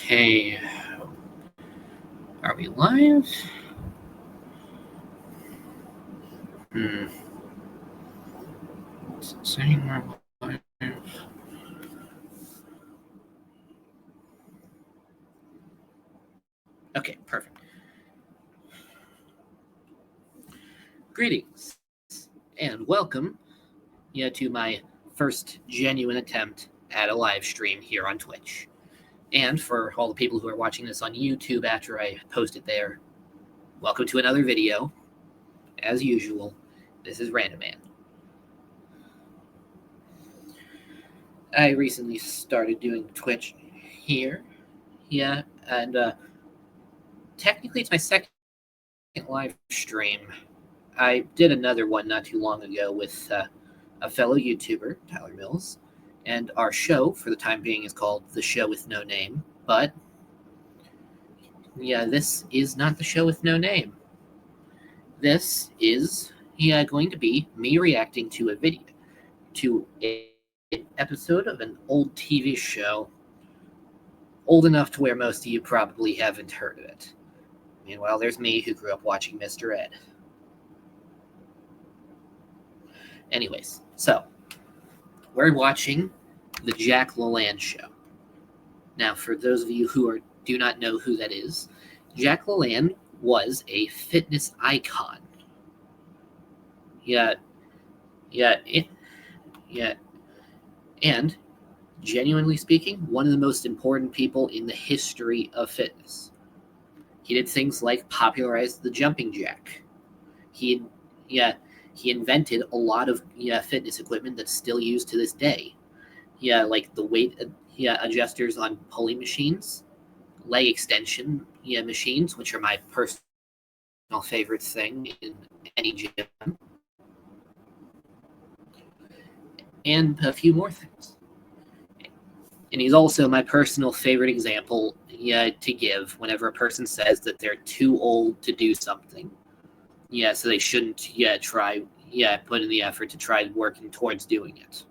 Okay, are we live? It's saying we're live. Okay, perfect. Greetings and welcome to my first genuine attempt at a live stream here on Twitch. And for all the people who are watching this on YouTube after I post it there, welcome to another video. As usual, this is Randoman. I recently started doing Twitch here. And technically it's my second live stream. I did another one not too long ago with a fellow YouTuber, Tyler Mills, and our show, for the time being, is called The Show With No Name. But, this is not The Show With No Name. This is going to be me reacting to a video, to an episode of an old TV show, old enough to where most of you probably haven't heard of it. Meanwhile, there's me who grew up watching Mr. Ed. Anyways, so we're watching the Jack LaLanne show. Now, for those of you who do not know who that is, Jack LaLanne was a fitness icon. And genuinely speaking, one of the most important people in the history of fitness. He did things like popularize the jumping jack. He invented a lot of fitness equipment that's still used to this day. Like the weight adjusters on pulley machines, leg extension machines, which are my personal favorite thing in any gym, and a few more things. And he's also my personal favorite example to give whenever a person says that they're too old to do something. So they shouldn't try put in the effort to try working towards doing it.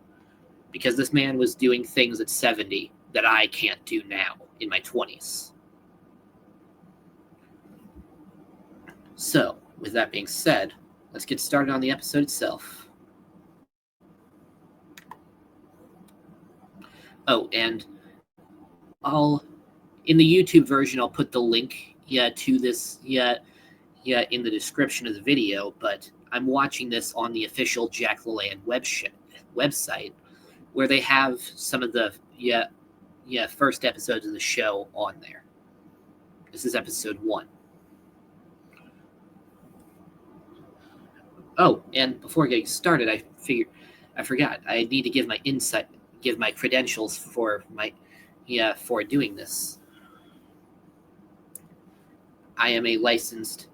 Because this man was doing things at 70 that I can't do now in my 20s. So, with that being said, let's get started on the episode itself. Oh, and in the YouTube version, I'll put the link to this in the description of the video, but I'm watching this on the official Jack LaLanne website, where they have some of the first episodes of the show on there. This is episode 1. Oh, and before getting started, I forgot I need to give my credentials for for doing this. I am a licensed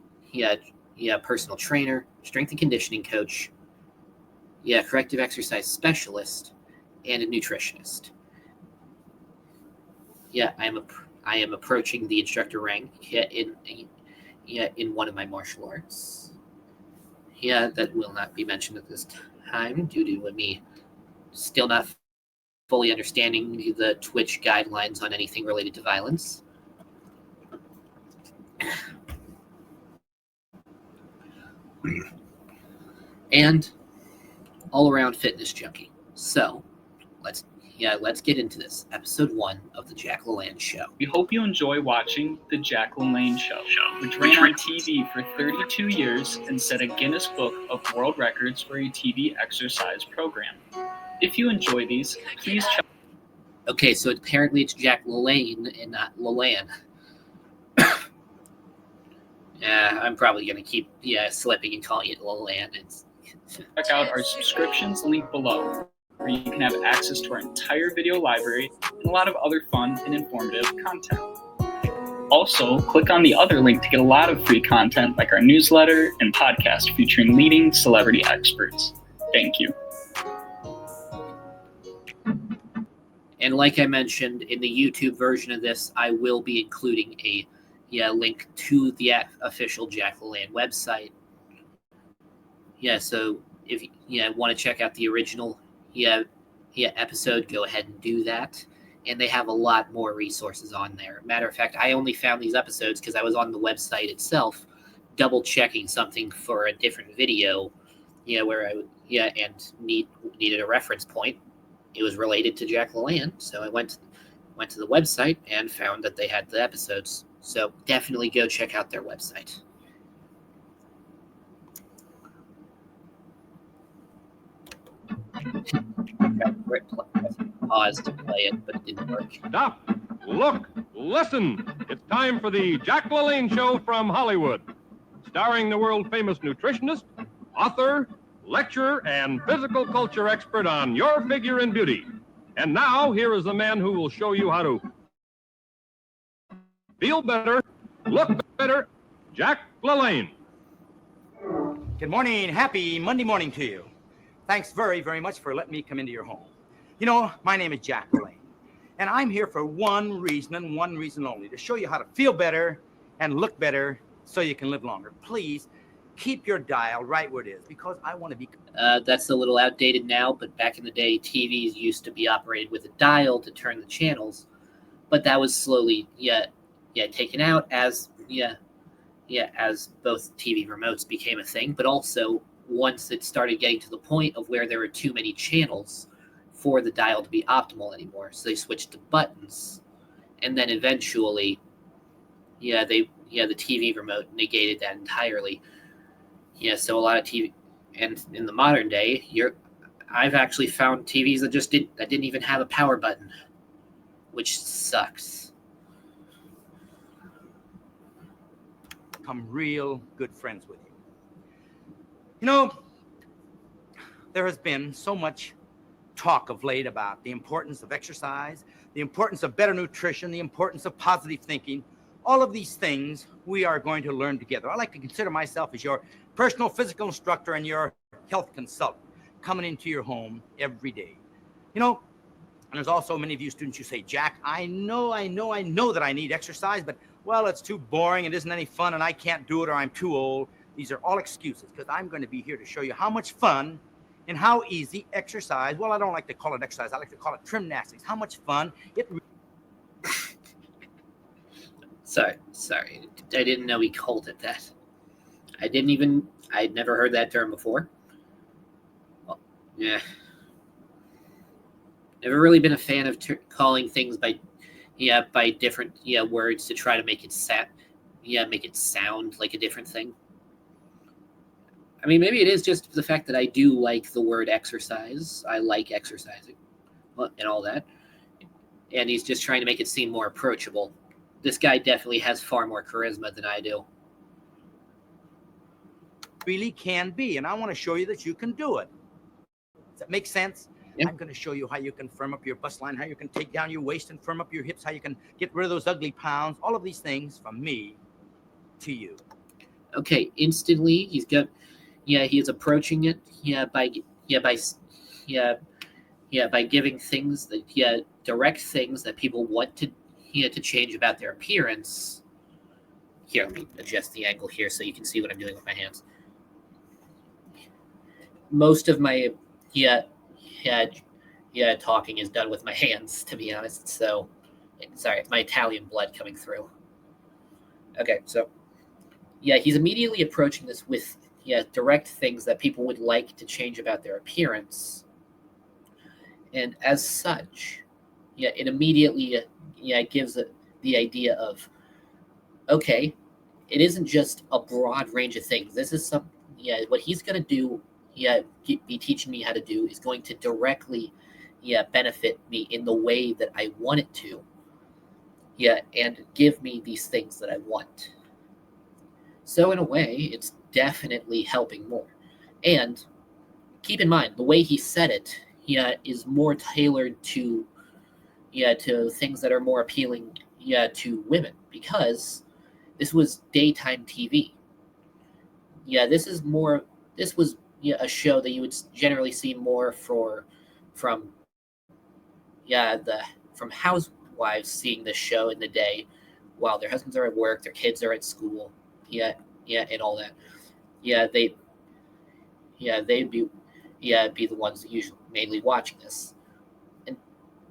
personal trainer, strength and conditioning coach, corrective exercise specialist, and a nutritionist. I am approaching the instructor rank in one of my martial arts. That will not be mentioned at this time due to me still not fully understanding the Twitch guidelines on anything related to violence. And all-around fitness junkie. So, let's get into this. Episode 1 of the Jack LaLanne Show. We hope you enjoy watching the Jack LaLanne Show, which ran on TV for 32 years and set a Guinness Book of World Records for a TV exercise program. If you enjoy these, please check. Okay, so apparently it's Jack LaLanne and not LaLanne. I'm probably going to keep slipping and calling it LaLanne. Check out our subscriptions link below, where you can have access to our entire video library and a lot of other fun and informative content. Also, click on the other link to get a lot of free content like our newsletter and podcast featuring leading celebrity experts. Thank you. And like I mentioned, in the YouTube version of this, I will be including a link to the official Jack LaLanne website. So if you want to check out the original episode, go ahead and do that. and they have a lot more resources on there. Matter of fact, I only found these episodes because I was on the website itself, double checking something for a different video, where I and needed a reference point. It was related to Jack LaLanne, so I went to the website and found that they had the episodes. So definitely go check out their website. Pause to play it, but it didn't work. Stop, look, listen. It's time for the Jack LaLanne Show from Hollywood, starring the world-famous nutritionist, author, lecturer, and physical culture expert on your figure and beauty. And now, here is the man who will show you how to feel better, look better, Jack LaLanne. Good morning. Happy Monday morning to you. Thanks very, very much for letting me come into your home. You know, my name is Jack LaLanne, and I'm here for one reason and one reason only, to show you how to feel better and look better so you can live longer. Please keep your dial right where it is, because I want to be... That's a little outdated now, but back in the day, TVs used to be operated with a dial to turn the channels, but that was slowly, taken out as both TV remotes became a thing, but also once it started getting to the point of where there were too many channels for the dial to be optimal anymore, so they switched to buttons, and then eventually, the TV remote negated that entirely. So a lot of TV, and in the modern day, I've actually found TVs that didn't even have a power button, which sucks. Become real good friends with you. You know, there has been so much talk of late about the importance of exercise, the importance of better nutrition, the importance of positive thinking. All of these things we are going to learn together. I like to consider myself as your personal physical instructor and your health consultant, coming into your home every day. You know, and there's also many of you students who say, Jack, I know that I need exercise, but well, it's too boring, it isn't any fun, and I can't do it, or I'm too old. These are all excuses, because I'm going to be here to show you how much fun and how easy exercise, well, I don't like to call it exercise, I like to call it gymnastics, how much fun it... Sorry. I didn't know he called it that. I'd never heard that term before. Well, yeah. Never really been a fan of calling things by different words to try to make it sound like a different thing. I mean, maybe it is just the fact that I do like the word exercise. I like exercising and all that. And he's just trying to make it seem more approachable. This guy definitely has far more charisma than I do. Really can be, and I want to show you that you can do it. Does that make sense? Yeah. I'm going to show you how you can firm up your bust line, how you can take down your waist and firm up your hips, how you can get rid of those ugly pounds, all of these things from me to you. Okay, instantly he is approaching it by giving things that direct things that people want to change about their appearance. Here, let me adjust the angle here so you can see what I'm doing with my hands. Most of my talking is done with my hands, to be honest. So, sorry, my Italian blood coming through. Okay, so he's immediately approaching this with direct things that people would like to change about their appearance, and as such, it immediately gives the idea of, okay, it isn't just a broad range of things. This is what he's going to do. Be teaching me how to do is going to directly, benefit me in the way that I want it to. And give me these things that I want. So in a way, it's definitely helping more. And keep in mind, the way he said it, is more tailored to things that are more appealing, to women, because this was daytime TV. This was a show that you would generally see more from housewives seeing this show in the day while their husbands are at work, their kids are at school, and all that. They'd be the ones that usually mainly watching this.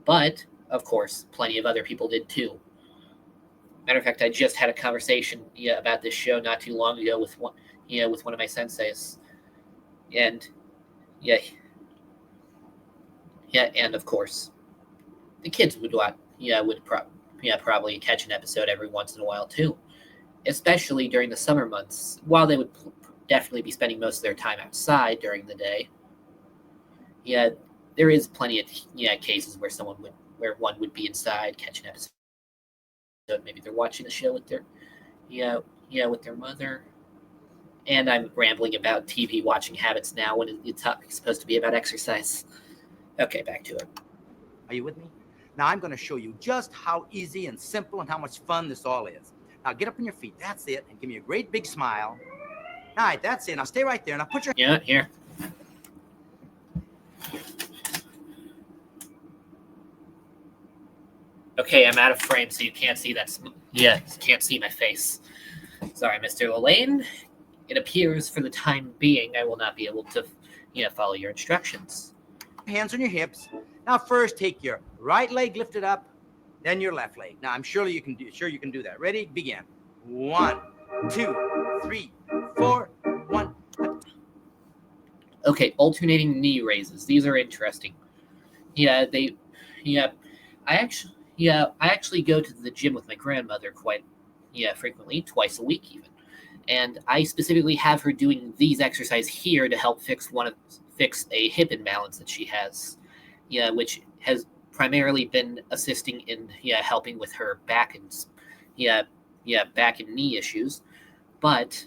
But of course, plenty of other people did too. Matter of fact, I just had a conversation about this show not too long ago with one of my senseis, and yeah, and of course, the kids would probably catch an episode every once in a while too, especially during the summer months. While they would definitely be spending most of their time outside during the day, there is plenty of cases where one would be inside catching an episode. Maybe they're watching the show with their with their mother. And I'm rambling about TV watching habits now when the topic's supposed to be about exercise. Okay, back to it. Are you with me? Now I'm going to show you just how easy and simple and how much fun this all is. Now get up on your feet. That's it. And give me a great big smile. All right, that's it. Now stay right there. Now put your... Here. Okay, I'm out of frame, so you can't see that. You can't see my face. Sorry, Mr. LaLanne. It appears for the time being I will not be able to, follow your instructions. Hands on your hips. Now first take your right leg lifted up, then your left leg. Now I'm sure you can do that. Ready? Begin. 1, 2, 3, 4, 1. Okay, alternating knee raises. These are interesting. I actually go to the gym with my grandmother quite frequently, twice a week even. And I specifically have her doing these exercises here to help fix a hip imbalance that she has, which has primarily been assisting in helping with her back and back and knee issues. But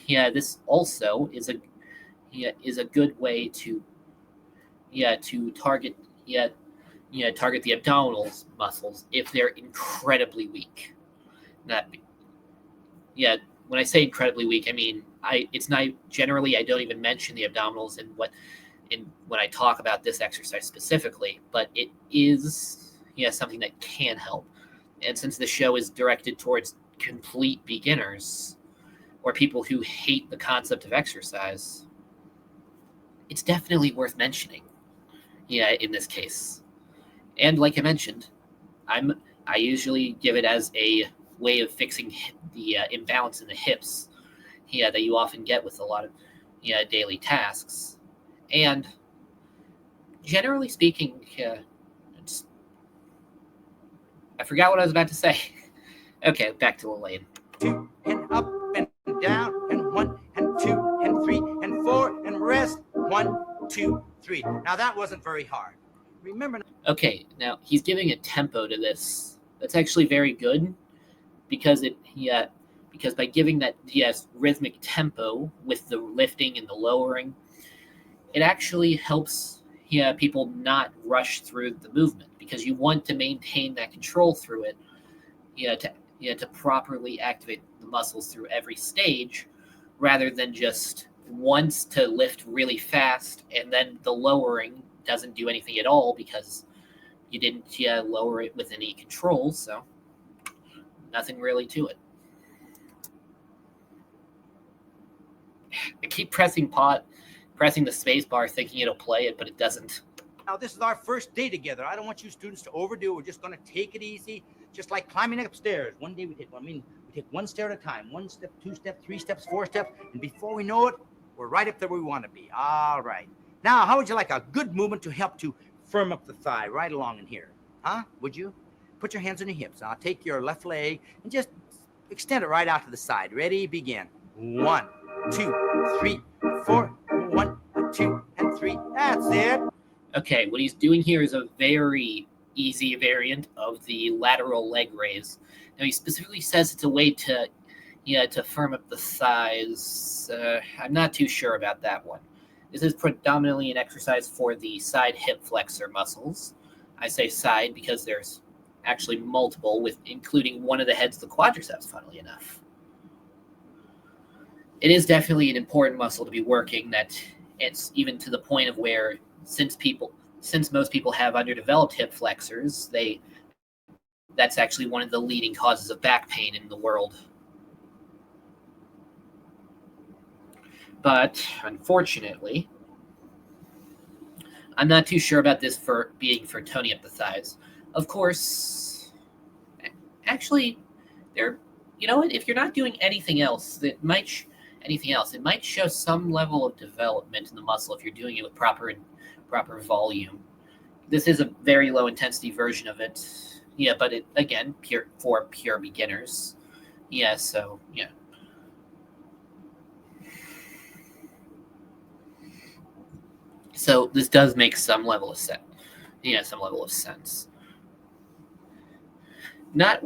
this also is a good way to target target the abdominal muscles if they're incredibly weak. When I say incredibly weak, I mean it's not generally. I don't even mention the abdominals when I talk about this exercise specifically, but it is something that can help. And since the show is directed towards complete beginners or people who hate the concept of exercise, it's definitely worth mentioning. In this case, and like I mentioned, I usually give it as a way of fixing the imbalance in the hips that you often get with a lot of daily tasks. And generally speaking, I forgot what I was about to say. Okay, back to LaLanne. 2 and up and down and 1 and 2 and 3 and 4 and rest. 1, 2, 3. Now that wasn't very hard. Remember. Okay, now he's giving a tempo to this. That's actually very good because by giving that rhythmic tempo with the lifting and the lowering, it actually helps people not rush through the movement, because you want to maintain that control through it, to properly activate the muscles through every stage, rather than just once to lift really fast and then the lowering doesn't do anything at all because you didn't lower it with any control, so nothing really to it. I keep pressing the space bar thinking it'll play it, but it doesn't. Now this is our first day together. I don't want you students to overdo. We're just going to take it easy, just like climbing upstairs. One day we take one stair at a time. 1 step, 2 steps, 3 steps, 4 steps, and before we know it, we're right up there where we want to be. All right. Now, how would you like a good movement to help to firm up the thigh right along in here? Huh? Would you? Put your hands on your hips. Now take your left leg and just extend it right out to the side. Ready? Begin. 1, 2, 3, 4. 1, 2, and 3. That's it. Okay, what he's doing here is a very easy variant of the lateral leg raise. Now, he specifically says it's a way to firm up the thighs. I'm not too sure about that one. This is predominantly an exercise for the side hip flexor muscles. I say side because there's actually multiple, including one of the heads of the quadriceps, funnily enough. It is definitely an important muscle to be working, that it's even to the point of where, since most people have underdeveloped hip flexors, that's actually one of the leading causes of back pain in the world. But unfortunately, I'm not too sure about this for being for toning up the thighs. Of course, actually, there. You know what? If you're not doing anything else, it might show some level of development in the muscle if you're doing it with proper volume. This is a very low intensity version of it. Yeah, but it again for pure beginners. Yeah, so yeah. So this does make some level of sense. Yeah, some level of sense. Not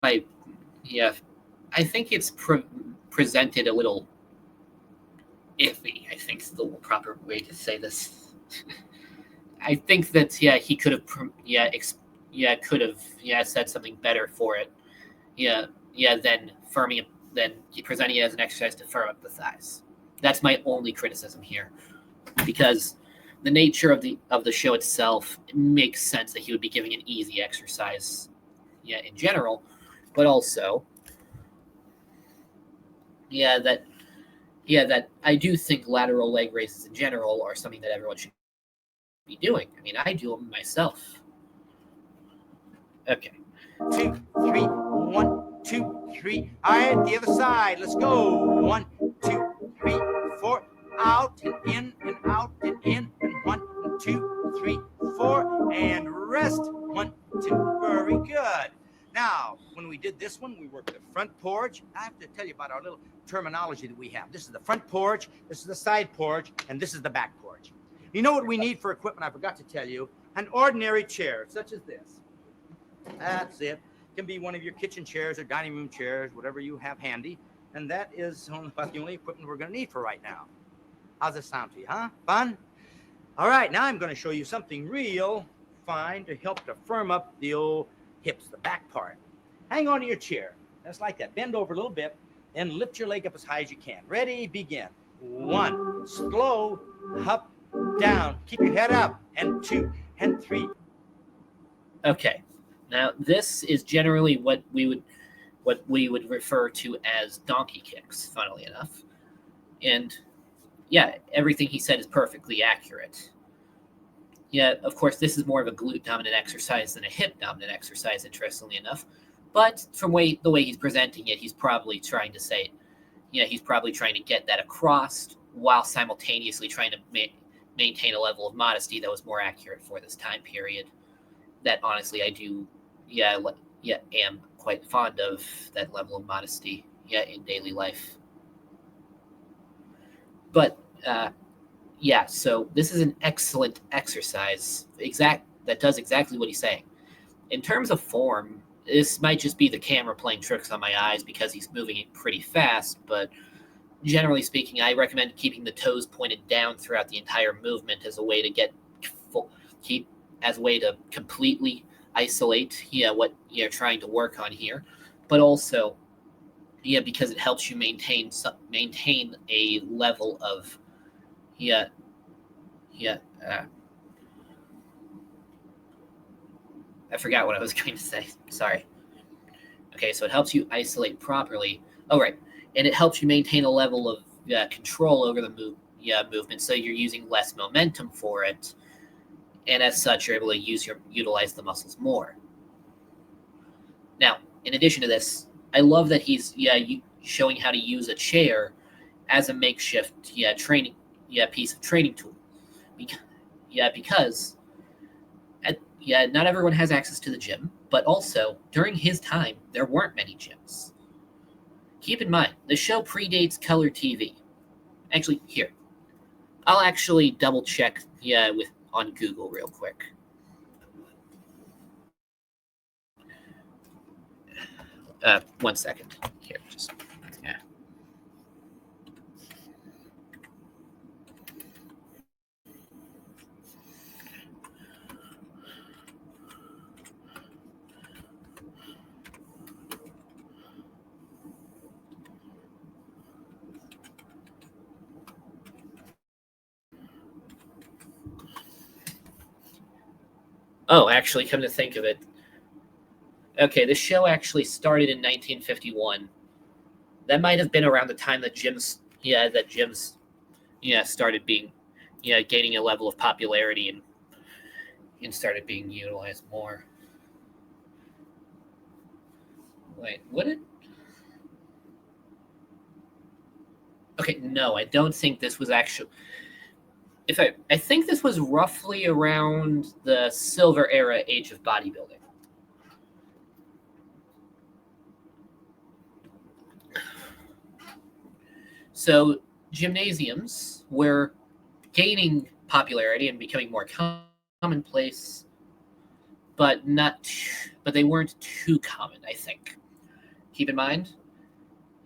my. Yeah, I think it's presented a little iffy. I think is the proper way to say this. I think that he could have said something better for it. Than firming than presenting it as an exercise to firm up the thighs. That's my only criticism here, because the nature of the show itself, it makes sense that he would be giving an easy exercise, in general, but also, that I do think lateral leg raises in general are something that everyone should be doing. I mean, I do them myself. Okay. 2, 3, 1, 2, 3. All right, the other side. Let's go. 1, 2, 3, 4. Out and in and out and in. And 1, 2, 3, 4. And rest. 1, 2. Very good. Now, when we did this one, we worked the front porch. I have to tell you about our little terminology that we have. This is the front porch, this is the side porch, and this is the back porch. You know what we need for equipment? I forgot to tell you. An ordinary chair, such as this. That's it. Can be one of your kitchen chairs or dining room chairs, whatever you have handy. And that is about the only equipment we're going to need for right now. How's it sound to you, huh? Fun? All right, now I'm going to show you something real fine to help to firm up the old hips, the back part. Hang on to your chair. Just like that. Bend over a little bit and lift your leg up as high as you can. Ready? Begin. 1. Slow. Up. Down. Keep your head up. And 2. And 3. Okay. Now, this is generally what we would refer to as donkey kicks, funnily enough. And yeah, everything he said is perfectly accurate. Yeah, of course, this is more of a glute-dominant exercise than a hip-dominant exercise, interestingly enough. But from the way he's presenting it, he's probably trying to say, he's probably trying to get that across while simultaneously trying to maintain a level of modesty that was more accurate for this time period. That honestly, I do, am quite fond of that level of modesty, in daily life. But so this is an excellent exercise. That does exactly what he's saying. In terms of form, this might just be the camera playing tricks on my eyes because he's moving it pretty fast. But generally speaking, I recommend keeping the toes pointed down throughout the entire movement as a way to completely isolate what you're trying to work on here, but also because it helps you maintain a level of I forgot what I was going to say. Sorry. Okay, so it helps you isolate properly. Oh, right. And it helps you maintain a level of control over the movement, so you're using less momentum for it. And as such, you're able to utilize the muscles more. Now, in addition to this, I love that he's showing how to use a chair as a makeshift training piece of training tool. Because not everyone has access to the gym, but also during his time there weren't many gyms. Keep in mind, the show predates color TV. Actually, here, I'll actually double check on Google real quick. One second. Here, just Oh, actually, come to think of it. Okay, the show actually started in 1951. That might have been around the time that gyms started being gaining a level of popularity and started being utilized more. Wait, what did? Okay, no, I don't think this was actually. I think this was roughly around the Silver Era age of bodybuilding. So gymnasiums were gaining popularity and becoming more commonplace, but they weren't too common, I think. Keep in mind,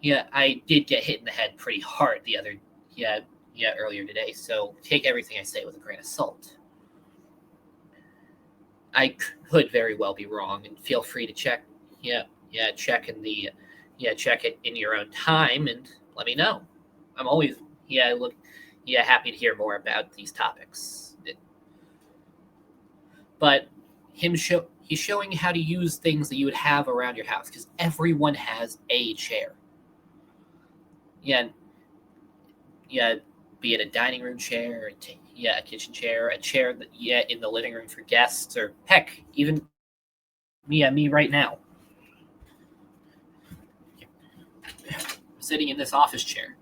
I did get hit in the head pretty hard earlier today, so take everything I say with a grain of salt. I could very well be wrong, and feel free to check check it in your own time and let me know. I'm always happy to hear more about these topics. But he's showing how to use things that you would have around your house, because everyone has a chair. Be it a dining room chair, a kitchen chair, a chair that in the living room for guests, or heck, even me right now, sitting in this office chair.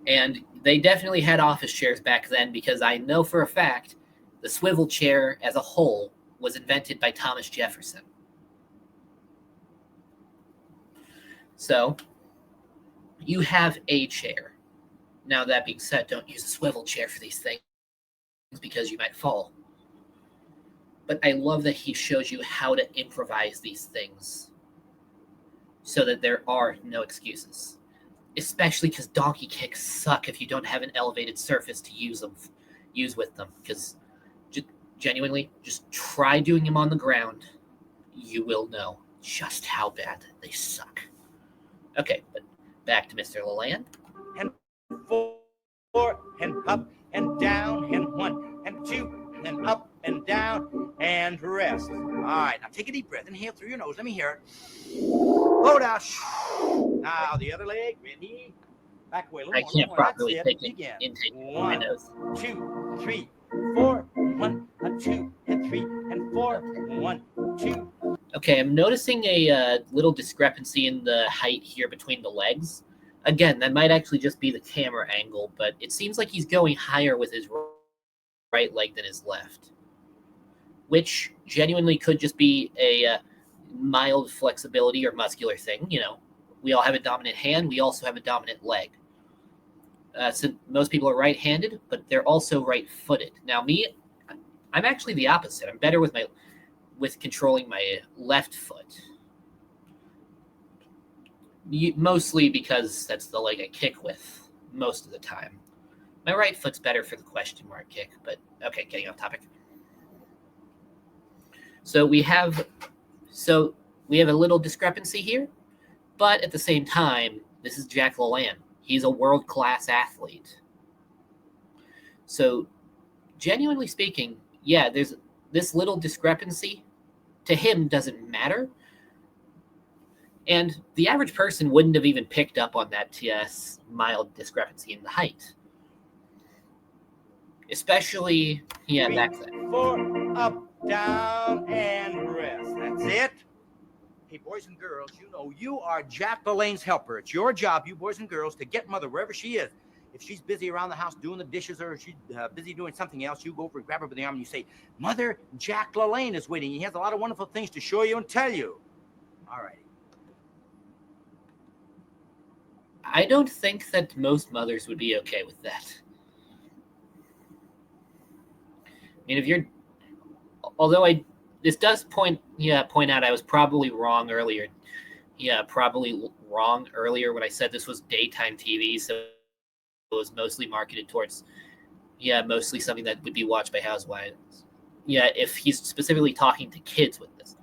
And they definitely had office chairs back then, because I know for a fact the swivel chair as a whole was invented by Thomas Jefferson. So you have a chair. Now, that being said, don't use a swivel chair for these things, because you might fall. But I love that he shows you how to improvise these things so that there are no excuses. Especially because donkey kicks suck if you don't have an elevated surface to use with them. Because genuinely, just try doing them on the ground. You will know just how bad they suck. Okay, but back to Mr. LaLanne. And 4, and up and down, and 1 and 2, and up and down, and rest. All right, now take a deep breath. Inhale through your nose. Let me hear it. Blow it out. Now the other leg. Ready? Back away a little more. I can't properly take an intake through my 1, nose. 2, 3, 4. 1, 2, and 3, and 4. 1, 2. Okay, I'm noticing a little discrepancy in the height here between the legs. Again, that might actually just be the camera angle, but it seems like he's going higher with his right leg than his left, which genuinely could just be a mild flexibility or muscular thing. We all have a dominant hand. We also have a dominant leg. So most people are right-handed, but they're also right-footed. Now, me, I'm actually the opposite. I'm better with controlling my left foot. Mostly because that's the leg I kick with most of the time. My right foot's better for the question mark kick, but okay, getting off topic. So we have a little discrepancy here, but at the same time, this is Jack LaLanne. He's a world-class athlete. So, genuinely speaking, there's this little discrepancy. To him, doesn't matter. And the average person wouldn't have even picked up on that mild discrepancy in the height. Especially, back then. 4, up, down, and rest. That's it. Hey, boys and girls, you are Jack LaLanne's helper. It's your job, you boys and girls, to get mother wherever she is. If she's busy around the house doing the dishes, or she's busy doing something else, you go over and grab her by the arm and you say, Mother, Jack LaLanne is waiting. He has a lot of wonderful things to show you and tell you. All right. I don't think that most mothers would be okay with that. I mean, this does point out I was probably wrong earlier. Probably wrong earlier when I said this was daytime TV, so it was mostly marketed towards, mostly something that would be watched by housewives. If he's specifically talking to kids with this.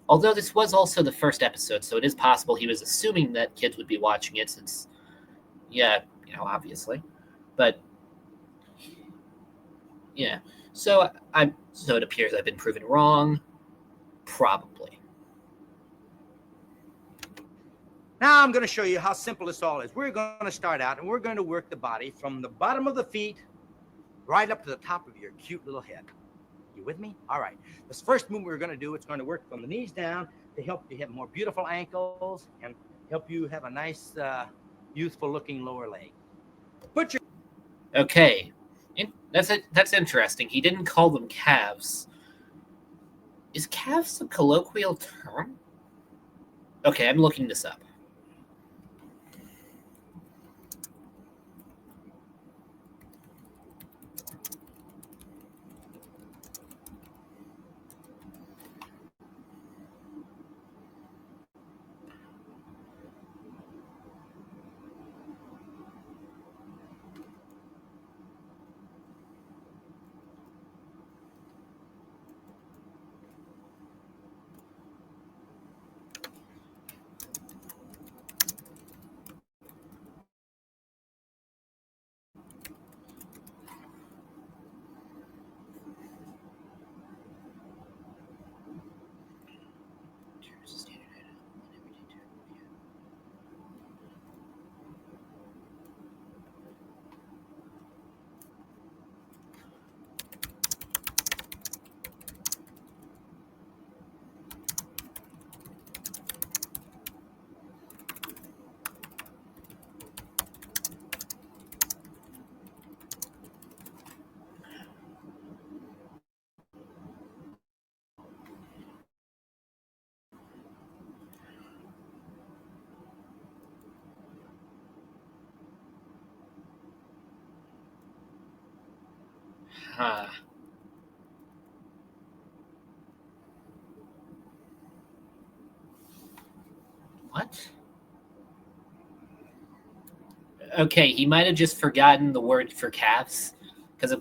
Although this was also the first episode, so it is possible he was assuming that kids would be watching it since, obviously. But, so it appears I've been proven wrong. Probably. Now I'm going to show you how simple this all is. We're going to start out and we're going to work the body from the bottom of the feet right up to the top of your cute little head. You with me? All right. This first move we're going to do, it's going to work from the knees down to help you have more beautiful ankles and help you have a nice, youthful looking lower leg. Put your... Okay. That's interesting. He didn't call them calves. Is calves a colloquial term? Okay, I'm looking this up. Huh. What? Okay, he might have just forgotten the word for calves, because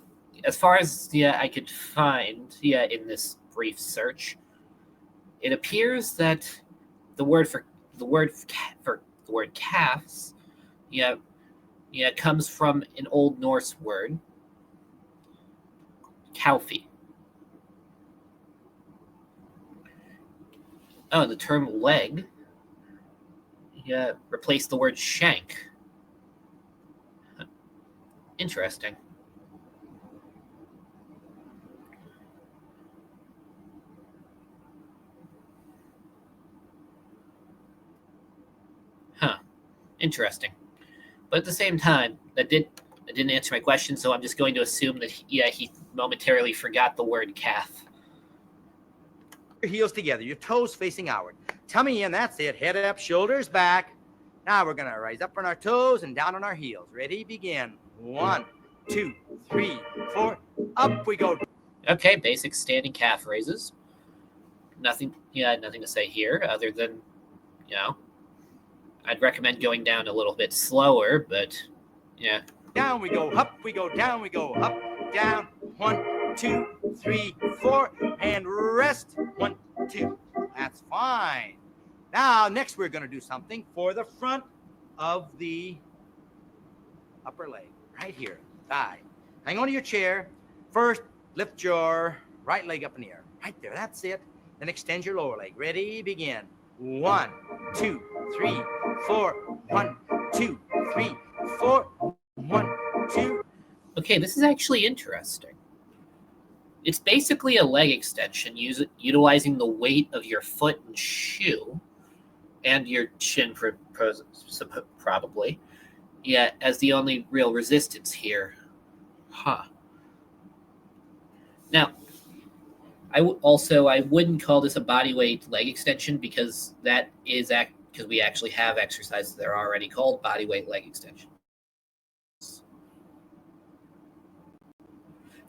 as far as I could find in this brief search, it appears that the word for the word for the word calves comes from an Old Norse word, kalfi. Oh, and the term leg replaced the word shank. Interesting. Huh. Interesting. But at the same time, that didn't answer my question, so I'm just going to assume that he momentarily forgot the word calf. Your heels together, your toes facing outward. Tummy in, that's it. Head up, shoulders back. Now we're going to rise up on our toes and down on our heels. Ready? Begin. 1, 2, 3, 4. Up we go. Okay, basic standing calf raises. Nothing to say here other than, I'd recommend going down a little bit slower, but yeah. Down we go, up we go, down we go, up, down. 1, 2, 3, 4, and rest. 1, 2. That's fine. Now, next we're going to do something for the front of the upper leg, right here, thigh. Hang on to your chair. First, lift your right leg up in the air, right there. That's it. Then extend your lower leg. Ready? Begin. 1, 2, 3, 4. 1, 2, 3, 4. 1, 2. Okay, this is actually interesting. It's basically a leg extension utilizing the weight of your foot and shoe and your chin, probably. Yeah, as the only real resistance here. Huh. Now, I wouldn't call this a bodyweight leg extension because because we actually have exercises that are already called bodyweight leg extension.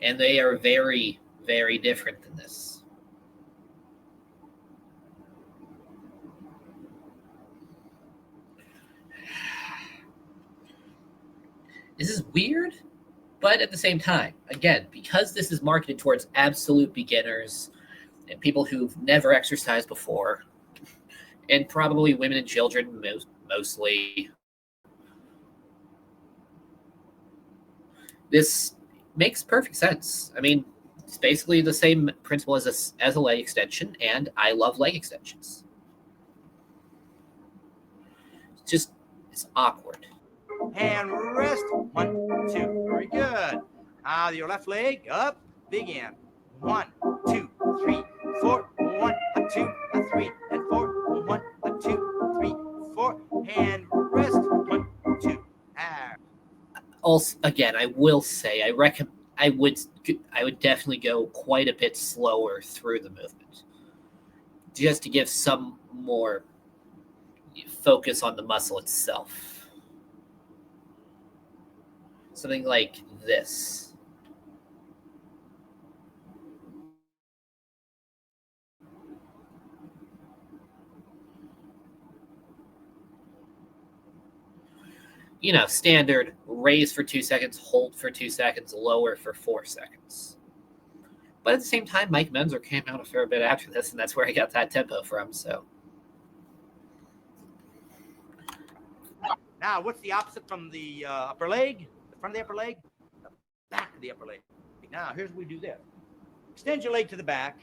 And they are very, very different than this. This is weird, but at the same time, again, because this is marketed towards absolute beginners and people who've never exercised before, and probably women and children mostly, this makes perfect sense. I mean, it's basically the same principle as a leg extension, and I love leg extensions. It's awkward. And rest. 1, 2. Very good. Now your left leg up. Begin. 1, 2, 3, 4. 1, 2, 3, and 4. 1, 2, 3, 4. And rest. 1, 2. Also, again, I will say I would definitely go quite a bit slower through the movement, just to give some more focus on the muscle itself. Something like this. Standard raise for 2 seconds, hold for 2 seconds, lower for 4 seconds. But at the same time, Mike Menzer came out a fair bit after this, and that's where I got that tempo from. So now, what's the opposite from the upper leg? The front of the upper leg? The back of the upper leg. Now, here's what we do this. Extend your leg to the back.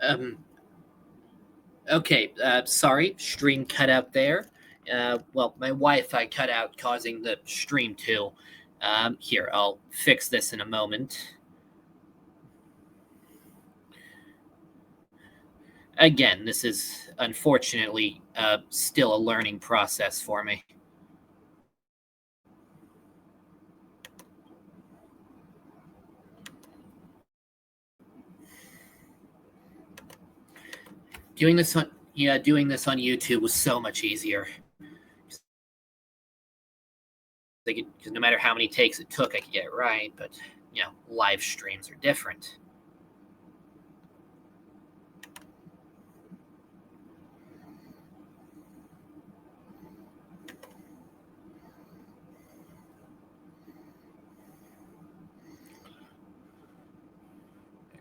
Um, okay, sorry, stream cut out there. Well, my Wi-Fi cut out, causing the stream to. Here, I'll fix this in a moment. Again, this is unfortunately still a learning process for me. Doing this on YouTube was so much easier. Because no matter how many takes it took, I could get it right. But live streams are different.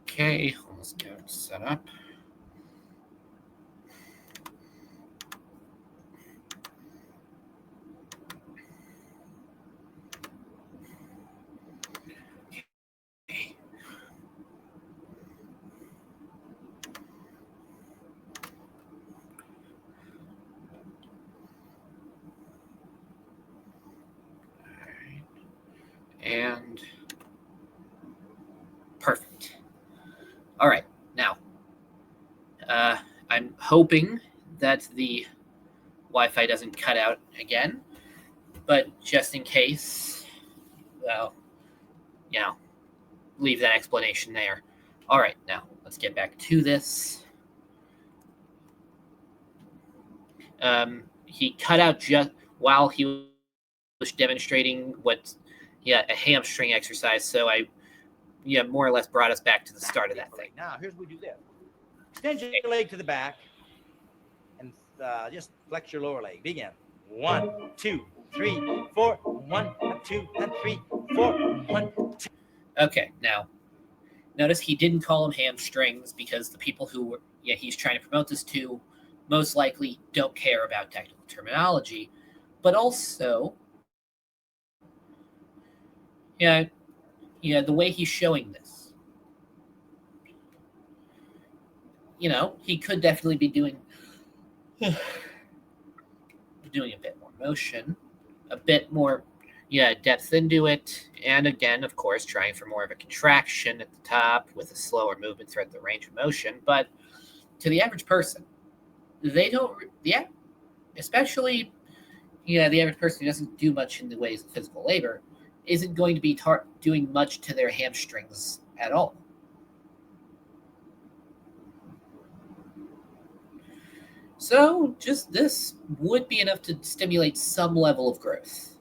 Okay, let's get it set up. And perfect. All right, now I'm hoping that the Wi-Fi doesn't cut out again, but just in case, well, leave that explanation there. All right, now let's get back to this. He cut out just while he was demonstrating a hamstring exercise. So I, more or less brought us back to the start of that thing. Now, here's what we do this. Extend your leg to the back and just flex your lower leg. Begin. 1, 2, 3, 4. 1, 2, and 3, 4. 1, 2. Okay, now notice he didn't call them hamstrings because the people who he's trying to promote this to most likely don't care about technical terminology, but also the way he's showing this, he could definitely be doing a bit more motion, a bit more depth into it, and again, of course, trying for more of a contraction at the top with a slower movement throughout the range of motion. But to the average person, they don't, especially the average person who doesn't do much in the ways of physical labor isn't going to be doing much to their hamstrings at all. So just this would be enough to stimulate some level of growth.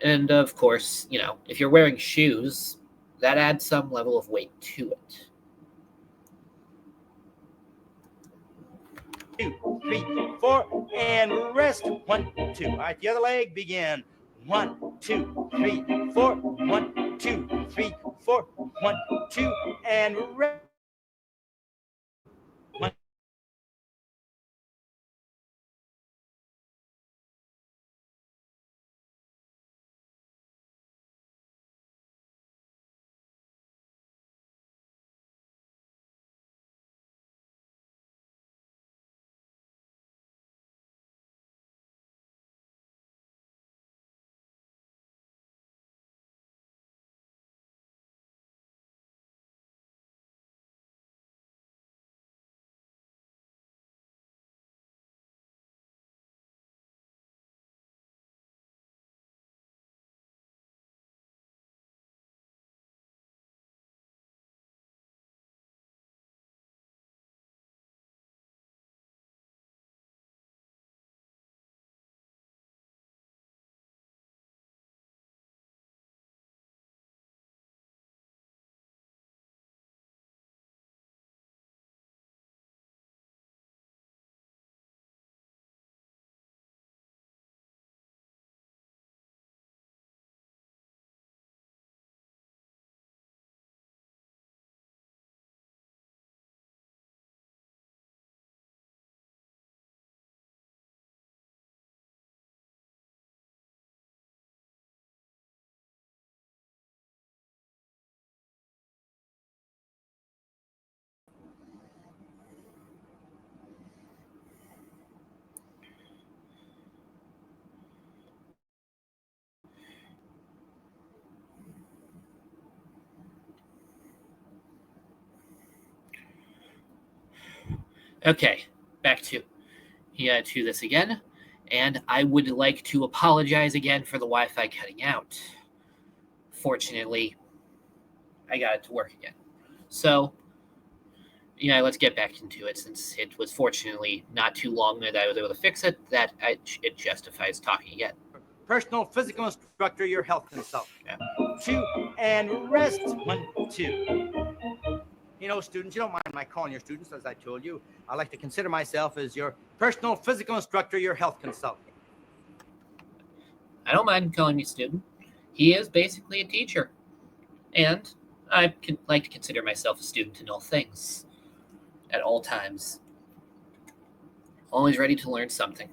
And of course, if you're wearing shoes, that adds some level of weight to it. 2, 3, 4, and rest. 1, 2. All right, the other leg, begin. 1, 2, 3, 4. 1, 2, 3, 4. 1, 2, and rest. Okay, back to this again. And I would like to apologize again for the Wi-Fi cutting out. Fortunately, I got it to work again. So, let's get back into it, since it was fortunately not too long that I was able to fix it, that it justifies talking again. Personal physical instructor, your health consultant. 2, and rest. 1, 2. Students, you don't mind my calling your students, as I told you. I like to consider myself as your personal physical instructor, your health consultant. I don't mind calling you student. He is basically a teacher. And I like to consider myself a student in all things, at all times. Always ready to learn something.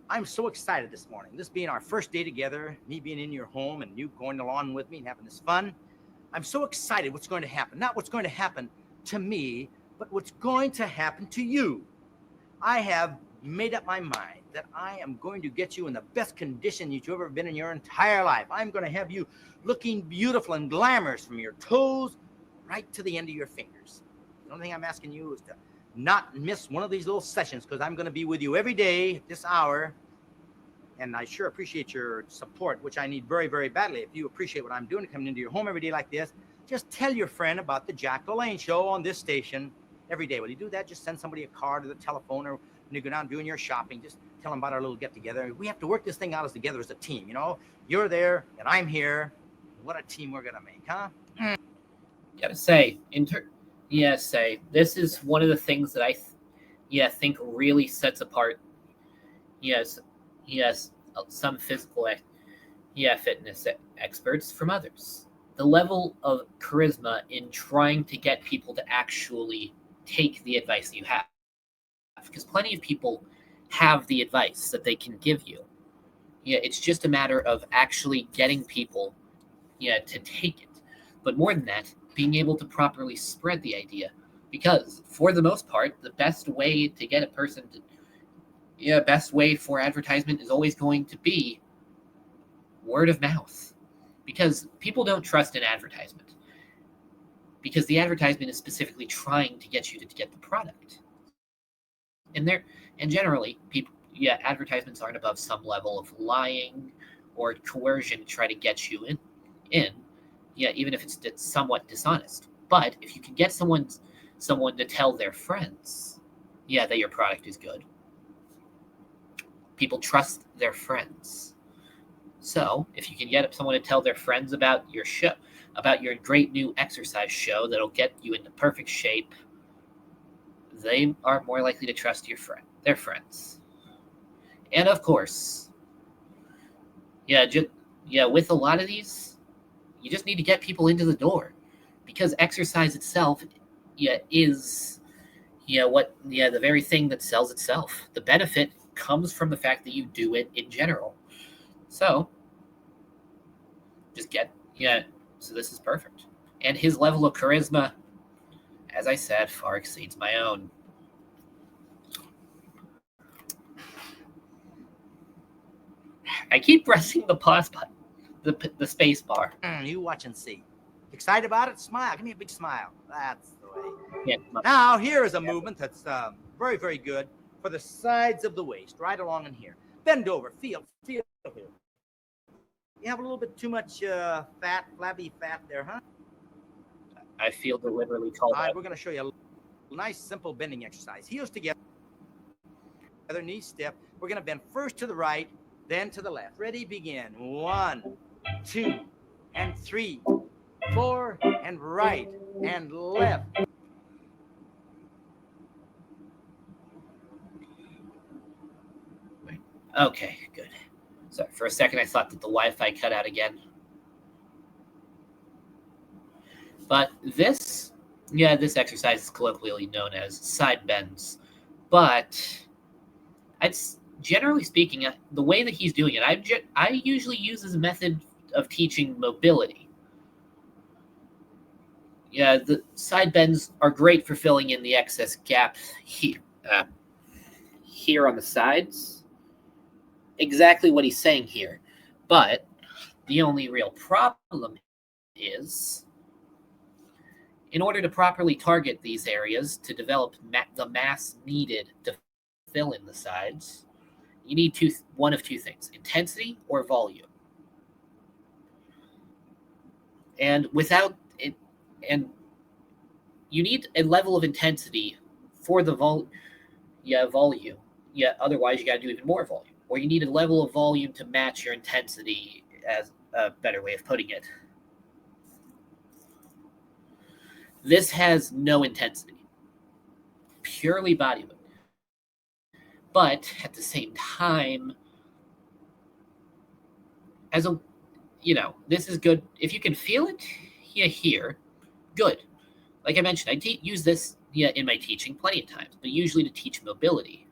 I'm so excited this morning. This being our first day together, me being in your home and you going along with me and having this fun. I'm so excited what's going to happen. Not what's going to happen to me, but what's going to happen to you. I have made up my mind that I am going to get you in the best condition you've ever been in your entire life. I'm going to have you looking beautiful and glamorous from your toes right to the end of your fingers. The only thing I'm asking you is to not miss one of these little sessions, because I'm going to be with you every day at this hour. And I sure appreciate your support, which I need very, very badly. If you appreciate what I'm doing, coming into your home every day like this, just tell your friend about the Jack LaLanne Show on this station every day. Will you do that? Just send somebody a card or the telephone, or when you go down doing your shopping, just tell them about our little get-together. We have to work this thing out together as a team, You're there, and I'm here. What a team we're going to make, huh? Gotta say, this is one of the things that I think really sets apart some physical fitness experts from others. The level of charisma in trying to get people to actually take the advice you have. Because plenty of people have the advice that they can give you. It's just a matter of actually getting people to take it. But more than that, being able to properly spread the idea. Because for the most part, the best way to get a person to best way for advertisement is always going to be word of mouth, because people don't trust an advertisement, because the advertisement is specifically trying to get you to get the product. And generally people, advertisements aren't above some level of lying or coercion to try to get you in, even if it's somewhat dishonest. But if you can get someone to tell their friends, that your product is good, people trust their friends. So if you can get someone to tell their friends about your show, about your great new exercise show that'll get you into perfect shape, they are more likely to trust their friends. And of course, with a lot of these, you just need to get people into the door, because exercise itself, is the very thing that sells itself. The benefit comes from the fact that you do it in general. So just so this is perfect. And his level of charisma, as I said, far exceeds my own. I keep pressing the pause button, the space bar. You watch and see. Excited about it? Smile. Give me a big smile. That's the way. Yeah. Now, here is a movement that's very, very good for the sides of the waist, right along in here. Bend over. Feel here. You have a little bit too much flabby fat there, huh? I feel deliberately called All right, out. we're going to show you a nice, simple bending exercise. Heels together, knees step. We're going to bend first to the right, then to the left. Ready, begin. 1, 2, and 3, 4, and right, and left. Okay, good. Sorry, for a second I thought that the Wi-Fi cut out again. But this exercise is colloquially known as side bends. But it's generally speaking, the way that he's doing it, I usually use as a method of teaching mobility. The side bends are great for filling in the excess gap here on the sides. Exactly what he's saying here. But the only real problem is In order to properly target these areas to develop the mass needed to fill in the sides, you need one of two things: intensity or volume. And without it, and you need a level of intensity for the volume. Otherwise you got to do even more volume. Or you need a level of volume to match your intensity, as a better way of putting it. This has no intensity, purely body weight. But at the same time, this is good. If you can feel it here, good. Like I mentioned, I use this in my teaching plenty of times, but usually to teach mobility.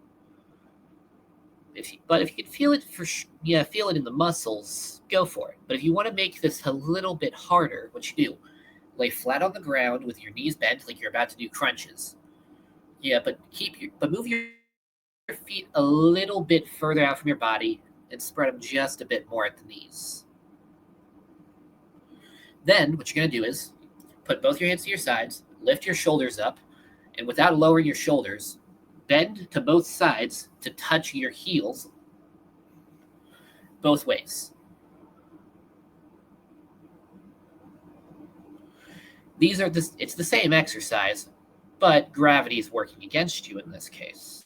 But if you can feel it feel it in the muscles, go for it. But if you want to make this a little bit harder, what you do, lay flat on the ground with your knees bent like you're about to do crunches. But move your feet a little bit further out from your body and spread them just a bit more at the knees. Then what you're going to do is put both your hands to your sides, lift your shoulders up, and without lowering your shoulders, bend to both sides to touch your heels both ways. It's the same exercise, but gravity is working against you in this case.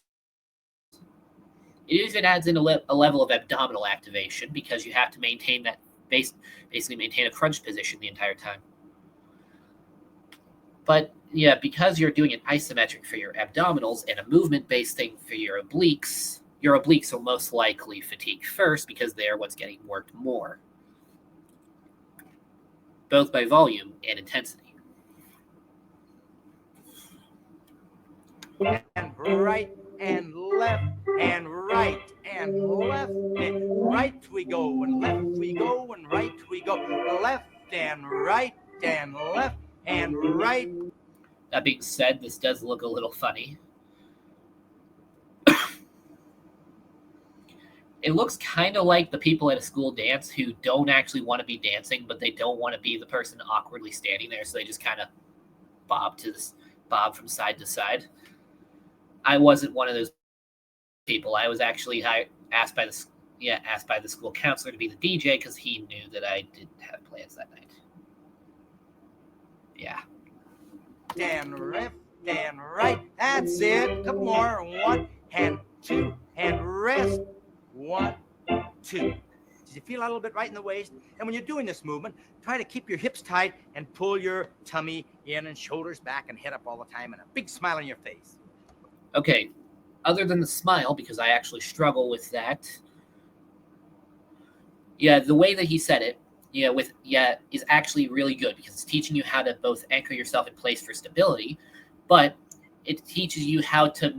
It even adds in a level of abdominal activation because you have to maintain that basically maintain a crunch position the entire time. But because you're doing it isometric for your abdominals and a movement-based thing for your obliques will most likely fatigue first because they're what's getting worked more, both by volume and intensity. And right and left and right and left and right we go and left we go and right we go, left and right and left and right. That being said, this does look a little funny. It looks kind of like the people at a school dance who don't actually want to be dancing, but they don't want to be the person awkwardly standing there, so they just kind of bob from side to side. I wasn't one of those people. I was actually asked by the school counselor to be the DJ because he knew that I didn't have plans that night. Yeah. And left and right. That's it. Couple more. 1 and 2 and rest. 1, 2. Did you feel a little bit right in the waist? And when you're doing this movement, try to keep your hips tight and pull your tummy in and shoulders back and head up all the time and a big smile on your face. Okay. Other than the smile, because I actually struggle with that. Yeah, the way that he said it, is actually really good because it's teaching you how to both anchor yourself in place for stability, but it teaches you how to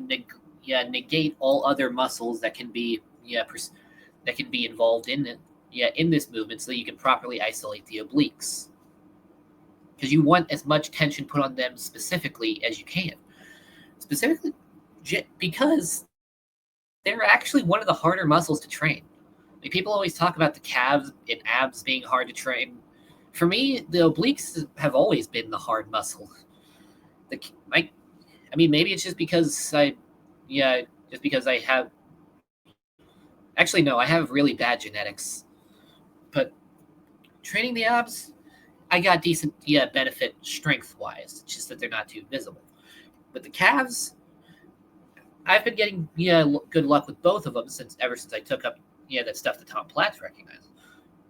negate all other muscles that can be involved in it. In this movement, so that you can properly isolate the obliques. Because you want as much tension put on them specifically as you can. Specifically, because they're actually one of the harder muscles to train. Like, people always talk about the calves and abs being hard to train. For me, the obliques have always been the hard muscle. Maybe it's just because I have. Actually, no, I have really bad genetics. But training the abs, I got decent benefit strength-wise. It's just that they're not too visible. But the calves, I've been getting good luck with both of them ever since I took up that stuff that Tom Platz recognized.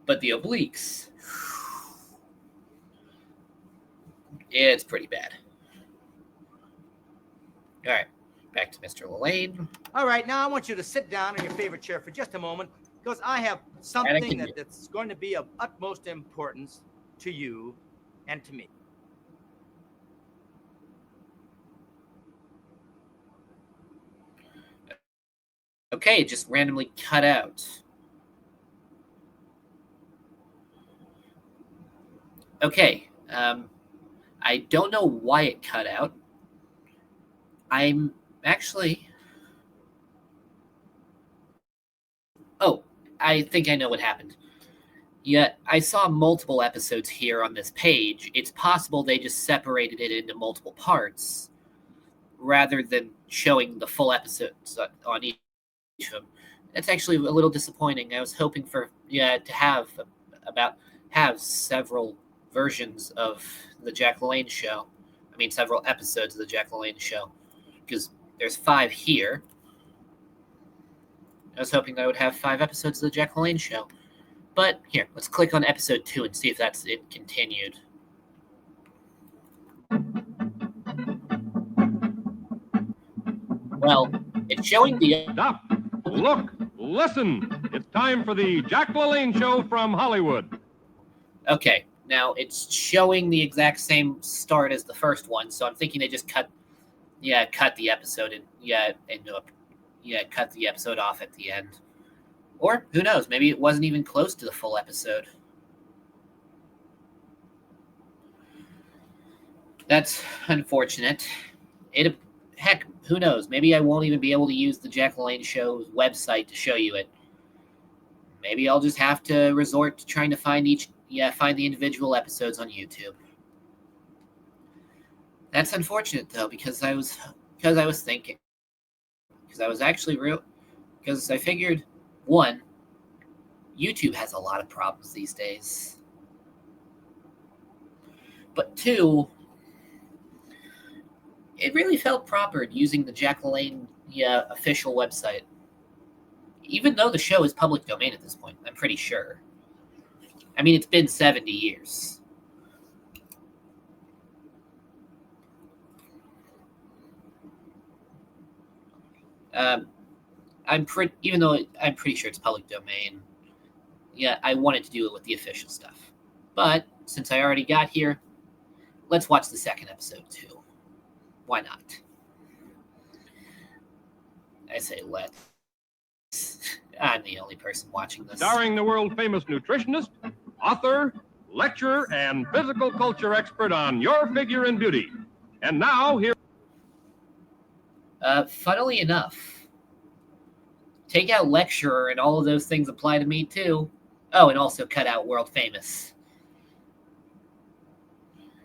But the obliques, it's pretty bad. All right, back to Mr. LaLanne. All right, now I want you to sit down in your favorite chair for just a moment because I have something that's going to be of utmost importance to you and to me. Okay, it just randomly cut out. Okay, I don't know why it cut out. I'm actually... Oh, I think I know what happened. Yet I saw multiple episodes here on this page. It's possible they just separated it into multiple parts rather than showing the full episodes on each of them. That's actually a little disappointing. I was hoping for to have several versions of the Jack LaLanne show. I mean, several episodes of the Jack LaLanne show, because there's 5 here. I was hoping I would have 5 episodes of the Jack LaLanne show. But here, let's click on episode 2 and see if that's it continued. Well, it's showing the... Stop. Look. Listen. It's time for the Jack LaLanne Show from Hollywood. Okay, now it's showing the exact same start as the first one, so I'm thinking they just cut the episode and cut the episode off at the end. Or, who knows, maybe it wasn't even close to the full episode. That's unfortunate. Heck, who knows? Maybe I won't even be able to use the Jack LaLanne Show's website to show you it. Maybe I'll just have to resort to trying to find the individual episodes on YouTube. That's unfortunate, though, because I was thinking. Because I figured, 1, YouTube has a lot of problems these days. But 2, it really felt proper using the Jack LaLanne official website. Even though the show is public domain at this point, I'm pretty sure. I mean, it's been 70 years. Even though I'm pretty sure it's public domain, I wanted to do it with the official stuff. But since I already got here, let's watch the second episode too. Why not? I say let's. I'm the only person watching this. Starring the world-famous nutritionist, author, lecturer, and physical culture expert on your figure and beauty. And now, here... Funnily enough, take out lecturer and all of those things apply to me too. Oh, and also cut out world famous.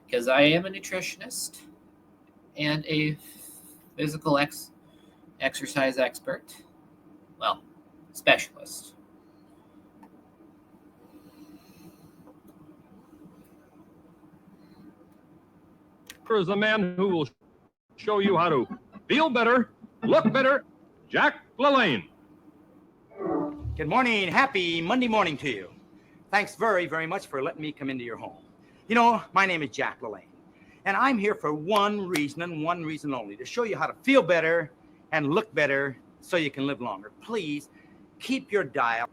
Because I am a nutritionist and a physical exercise expert. Well, specialist. is the man who will show you how to feel better, look better, Jack LaLanne. Good morning. Happy Monday morning to you. Thanks very, very much for letting me come into your home. You know, my name is Jack LaLanne, and I'm here for one reason and one reason only, to show you how to feel better and look better so you can live longer. Please keep your dial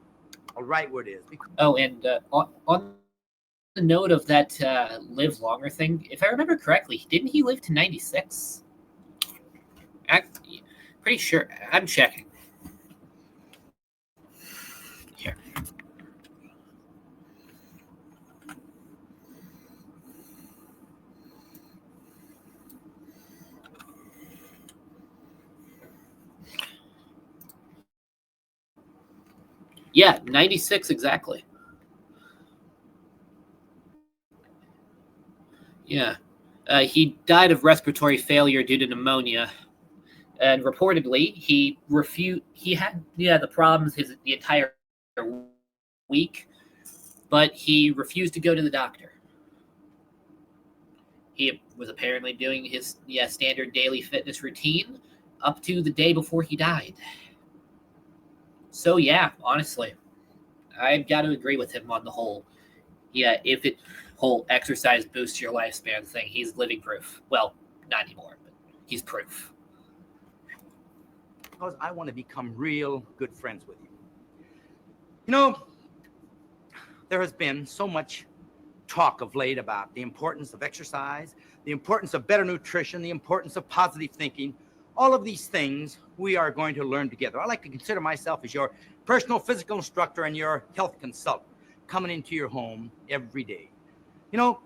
right where it is. Oh, and on the note of that live longer thing, if I remember correctly, didn't he live to 96? I'm pretty sure. I'm checking. Here. Yeah, 96 exactly. Yeah. He died of respiratory failure due to pneumonia. And reportedly, he had the problems the entire week, but he refused to go to the doctor. He was apparently doing his standard daily fitness routine up to the day before he died. So yeah, honestly, I've got to agree with him on the whole. Yeah, if it whole exercise boosts your lifespan thing, he's living proof. Well, not anymore, but he's proof. Because I want to become real good friends with you. You know, there has been so much talk of late about the importance of exercise, the importance of better nutrition, the importance of positive thinking. All of these things we are going to learn together. I like to consider myself as your personal physical instructor and your health consultant, coming into your home every day. You know,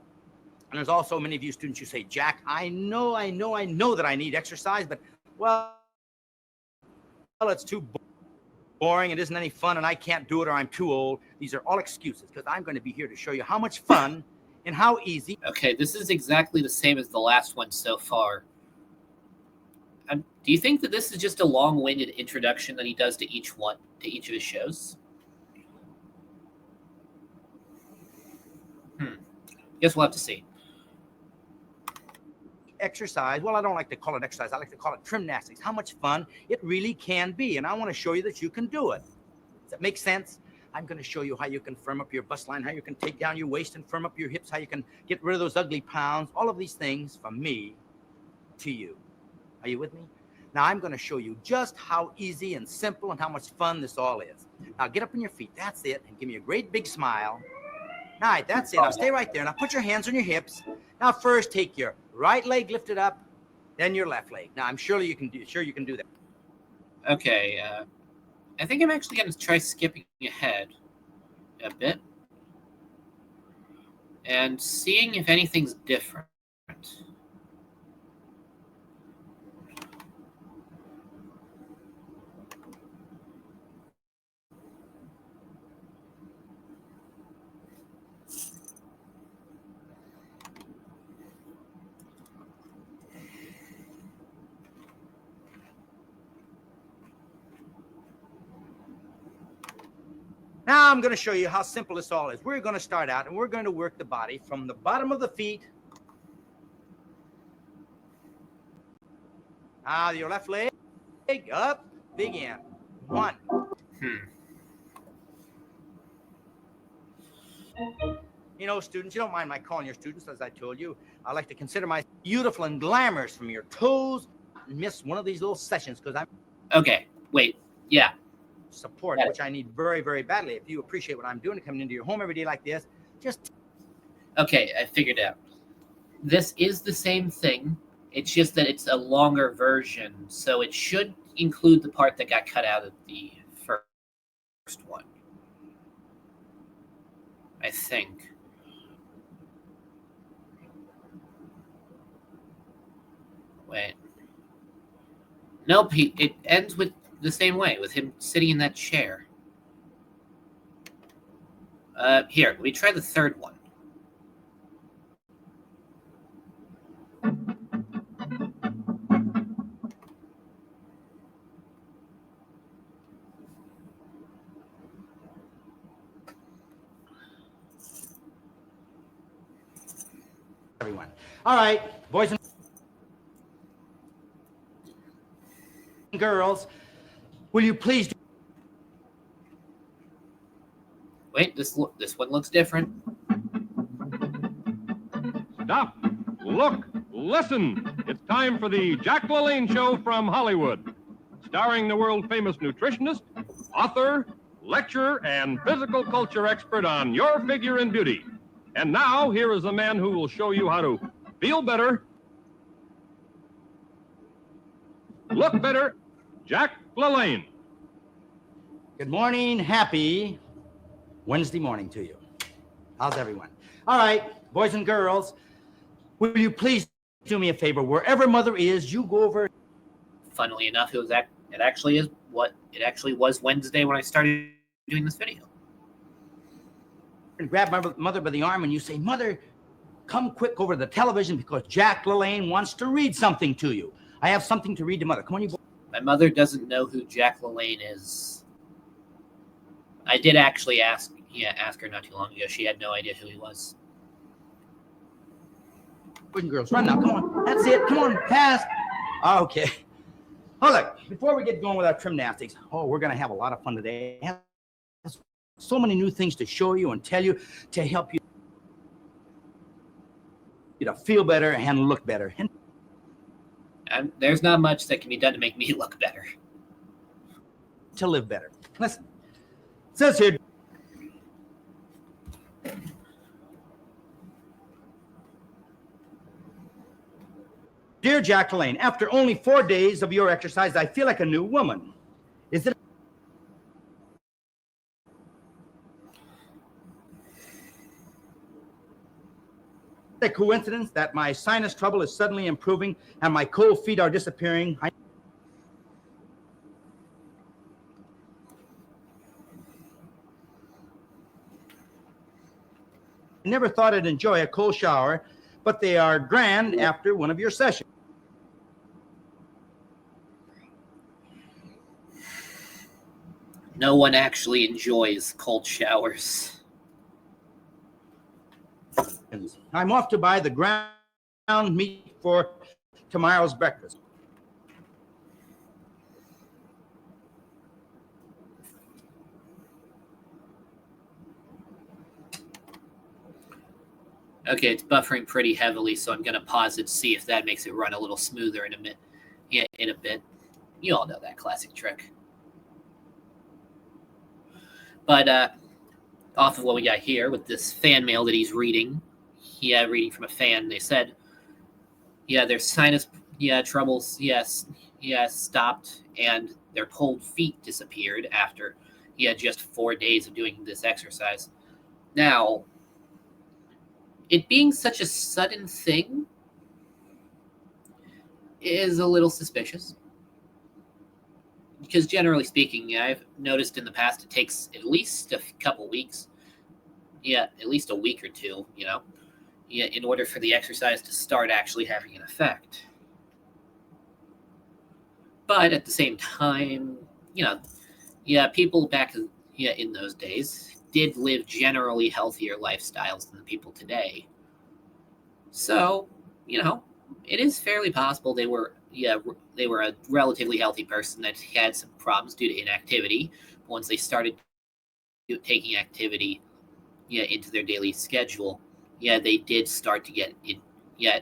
and there's also many of you students who say, Jack, I know that I need exercise, but, well, it's too boring. boring, it isn't any fun, and I can't do it, or I'm too old. These are all excuses, because I'm going to be here to show you how much fun and how easy. Okay, this is exactly the same as the last one so far. Do you think that this is just a long-winded introduction that he does to each of his shows? Guess we'll have to see. Exercise, well, I don't like to call it exercise. I like to call it gymnastics. How much fun it really can be, and I want to show you that you can do it. Does that make sense? I'm going to show you how you can firm up your bust line, how you can take down your waist and firm up your hips, how you can get rid of those ugly pounds, all of these things from me to you. Are you with me? Now, I'm going to show you just how easy and simple and how much fun this all is. Now, get up on your feet. That's it. And give me a great big smile. All right, that's it. Now, stay right there. Now, put your hands on your hips. Now, first, take your right leg lifted up, then your left leg. Now, I'm sure you can do that. Okay, I think I'm actually going to try skipping ahead a bit and seeing if anything's different. Now I'm going to show you how simple this all is. We're going to start out and we're going to work the body from the bottom of the feet. Now your left leg up, begin. 1. You know, students, you don't mind my calling your students, as I told you. I like to consider my beautiful and glamorous from your toes. Miss one of these little sessions because I'm... Okay, wait, yeah. Support, which I need very, very badly. If you appreciate what I'm doing, coming into your home every day like this, just... Okay, I figured out. This is the same thing. It's just that it's a longer version, so it should include the part that got cut out of the first one. I think. Wait. Nope, it ends with the same way, with him sitting in that chair. Here, let me try the third one. Everyone. All right, boys and girls, will you please... Wait, this one looks different. Stop, look, listen. It's time for the Jack LaLanne Show from Hollywood. Starring the world-famous nutritionist, author, lecturer, and physical culture expert on your figure and beauty. And now, here is a man who will show you how to feel better, look better, Jack LaLanne. Good morning, happy Wednesday morning to you. How's everyone? All right, boys and girls, will you please do me a favor? Wherever Mother is, you go over. Funnily enough, it actually was Wednesday when I started doing this video. And grab my mother by the arm and you say, Mother, come quick over to the television because Jack LaLanne wants to read something to you. I have something to read to Mother. Come on, you boys. My mother doesn't know who Jack LaLanne is. I did actually ask her not too long ago. She had no idea who he was. Boys and girls, run now. Come on. That's it. Come on, fast. Okay. Oh, look, before we get going with our gymnastics, we're going to have a lot of fun today. So many new things to show you and tell you to help you to feel better and look better. And there's not much that can be done to make me look better. To live better. Listen. It says here, Dear Jack LaLanne, after only 4 days of your exercise, I feel like a new woman. Is it a coincidence that my sinus trouble is suddenly improving and my cold feet are disappearing? never thought I'd enjoy a cold shower, but they are grand after one of your sessions. No one actually enjoys cold showers. I'm off to buy the ground meat for tomorrow's breakfast. Okay, it's buffering pretty heavily, so I'm going to pause it to see if that makes it run a little smoother in a bit. Yeah, in a bit. You all know that classic trick. But off of what we got here with this fan mail that he's reading, reading from a fan, they said, their sinus, troubles, stopped, and their cold feet disappeared after, just 4 days of doing this exercise. Now, it being such a sudden thing is a little suspicious. Because generally speaking, I've noticed in the past it takes at least a couple weeks, at least a week or two, in order for the exercise to start actually having an effect. But at the same time, people back in those days did live generally healthier lifestyles than the people today. So, it is fairly possible they were a relatively healthy person that had some problems due to inactivity. Once they started taking activity into their daily schedule, they did start to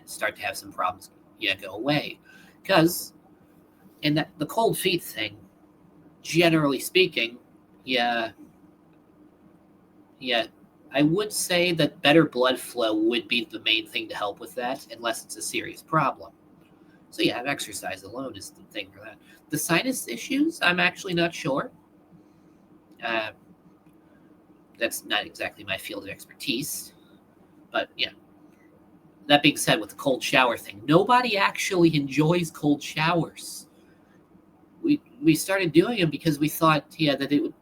start to have some problems go away. Because the cold feet thing, generally speaking, I would say that better blood flow would be the main thing to help with that, unless it's a serious problem. So exercise alone is the thing for that. The sinus issues, I'm actually not sure. That's not exactly my field of expertise. But that being said, with the cold shower thing, nobody actually enjoys cold showers. We started doing them because we thought that it would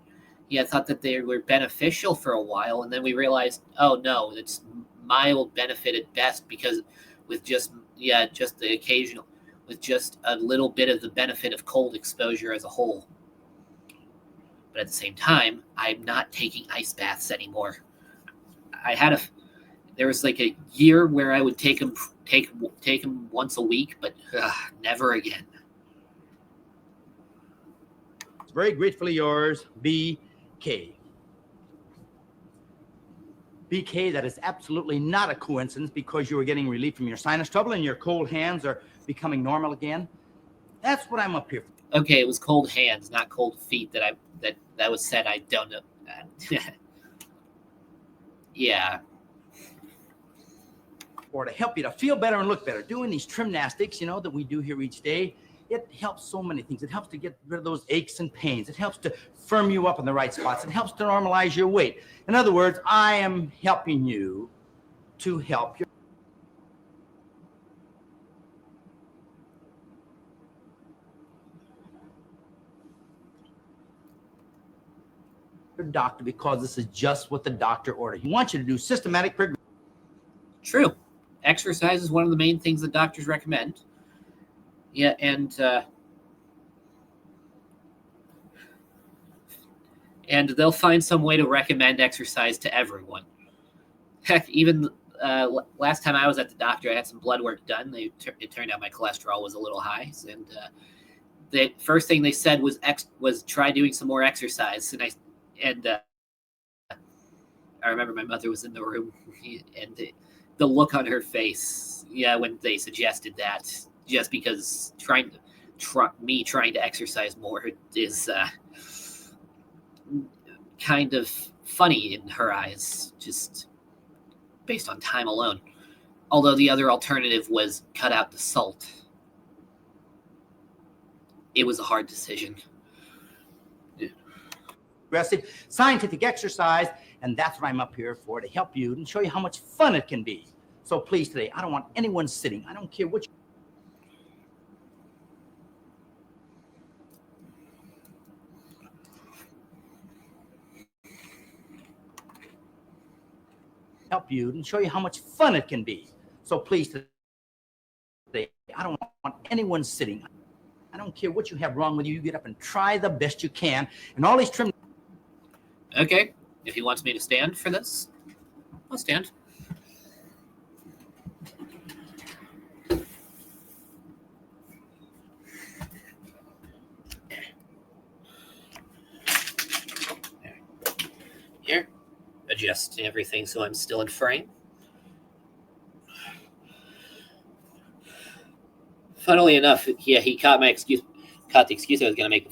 thought that they were beneficial for a while, and then we realized, oh no, it's mild benefit at best, because with just the occasional, with just a little bit of the benefit of cold exposure as a whole. But at the same time, I'm not taking ice baths anymore. There was like a year where I would take them once a week, but never again. Very gratefully yours, BK. BK, that is absolutely not a coincidence, because you are getting relief from your sinus trouble and your cold hands are becoming normal again. That's what I'm up here for. Okay, it was cold hands, not cold feet that was said. I don't know. Yeah. Or to help you to feel better and look better. Doing these gymnastics, that we do here each day, it helps so many things. It helps to get rid of those aches and pains. It helps to firm you up in the right spots. It helps to normalize your weight. In other words, I am helping you to help your doctor, because this is just what the doctor ordered. He wants you to do systematic progression. True. Exercise is one of the main things that doctors recommend. And they'll find some way to recommend exercise to everyone. Heck, even last time I was at the doctor, I had some blood work done. It turned out my cholesterol was a little high, and the first thing they said was try doing some more exercise. And I remember my mother was in the room, and the look on her face, when they suggested that, just because trying to exercise more is kind of funny in her eyes, just based on time alone. Although the other alternative was cut out the salt. It was a hard decision. Aggressive scientific exercise, and that's what I'm up here for, to help you and show you how much fun it can be. So please today, I don't want anyone sitting. I don't care what you... help you and show you how much fun it can be. So please today, I don't want anyone sitting. I don't care what you have wrong with you. You get up and try the best you can. And all these trim. Okay, if he wants me to stand for this, I'll stand. Here, adjust everything so I'm still in frame. Funnily enough, yeah, he caught the excuse I was going to make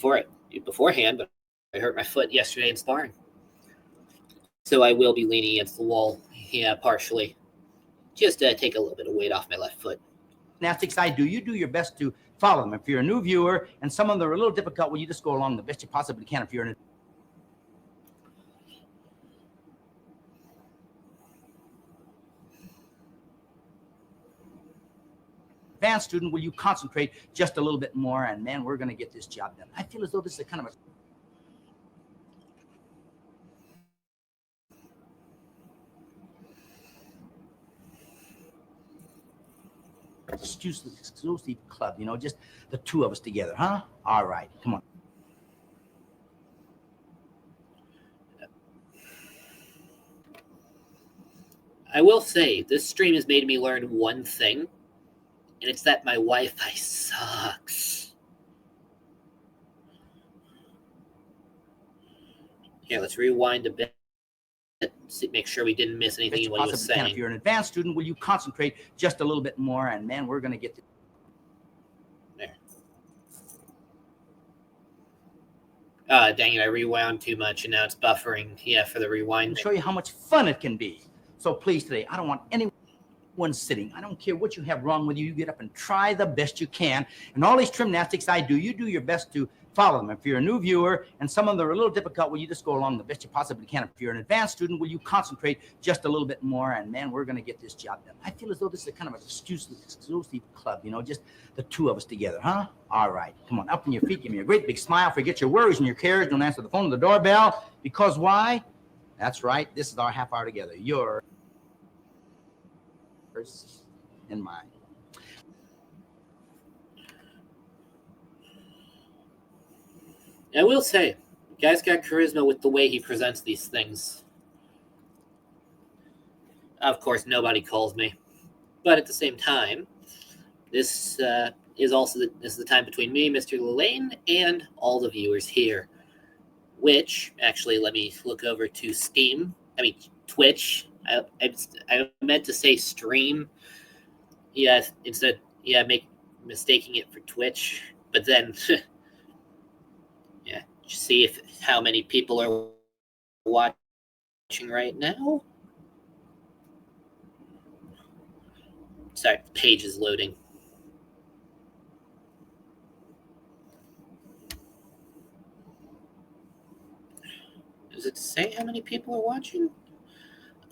beforehand, but I hurt my foot yesterday in sparring. So I will be leaning against the wall, yeah, partially. Just take a little bit of weight off my left foot. Gymnastics I do, you do your best to follow them. If you're a new viewer and some of them are a little difficult, well, you just go along the best you possibly can. If you're an advanced student, will you concentrate just a little bit more? And man, we're going to get this job done. I feel as though this is a kind of a exclusive club, you know, just the two of us together, huh? All right, come on. I will say, this stream has made me learn one thing, and it's that my Wi-Fi sucks. Here, let's rewind a bit. Make sure we didn't miss anything in what he was saying. If you're an advanced student, will you concentrate just a little bit more? And man, we're going to get there. Dang it, I rewound too much and now it's buffering. Yeah, for the rewind. I'll show you how much fun it can be. So please today, I don't want anyone sitting. I don't care what you have wrong with you. You get up and try the best you can. And all these gymnastics I do, you do your best to follow them. If you're a new viewer and some of them are a little difficult, well, you just go along the best you possibly can. If you're an advanced student, will you concentrate just a little bit more? And man, we're going to get this job done. I feel as though this is a kind of an exclusive club, you know, just the two of us together, huh? All right, come on, up on your feet, give me a great big smile, forget your worries and your cares, don't answer the phone or the doorbell, because why? That's right, this is our half hour together. Yours and mine. I will say, the guy's got charisma with the way he presents these things. Of course, nobody calls me. But at the same time, this is the time between me, Mr. LaLanne, and all the viewers here. Which, actually, let me look over to Twitch. I meant to say stream. Yeah, mistaking it for Twitch. But then... yeah, see how many people are watching right now. Sorry, the page is loading. Does it say how many people are watching?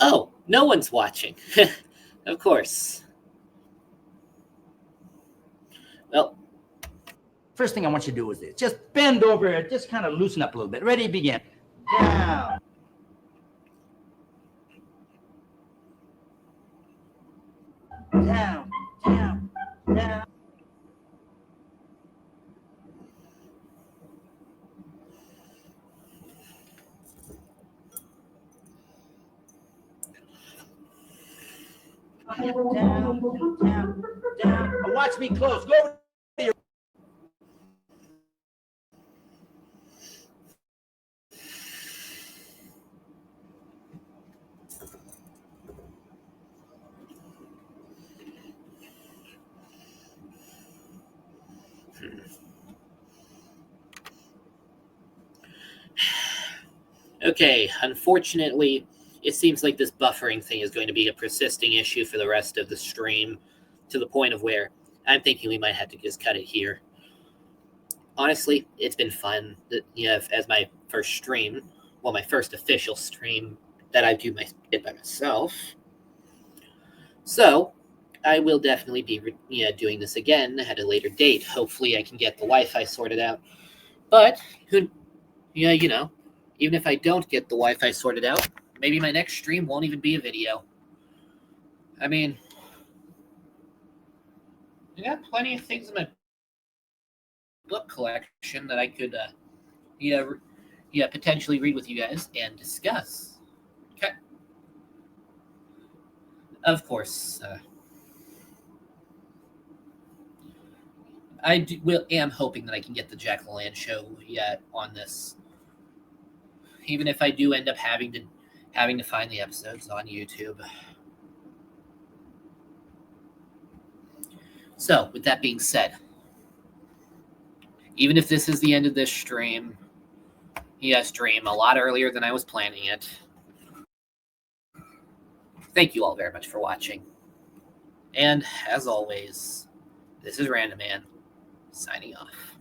Oh, no one's watching. Of course. Well, first thing I want you to do is this. Just bend over, just kind of loosen up a little bit. Ready, begin. Down. Down, down, down. Down, down, down. Now watch me close. Go over to your... Okay, unfortunately, it seems like this buffering thing is going to be a persisting issue for the rest of the stream, to the point of where I'm thinking we might have to just cut it here. Honestly, it's been fun, as my first stream, well, my first official stream that I do by myself. So, I will definitely be doing this again at a later date. Hopefully, I can get the Wi-Fi sorted out. But, even if I don't get the Wi-Fi sorted out, maybe my next stream won't even be a video. I mean, I got plenty of things in my book collection that I could, potentially read with you guys and discuss. Okay. Of course, am hoping that I can get the Jack LaLanne show on this, even if I do end up having to find the episodes on YouTube. So, with that being said, even if this is the end of this stream, stream a lot earlier than I was planning it, thank you all very much for watching. And as always, this is Randoman, signing off.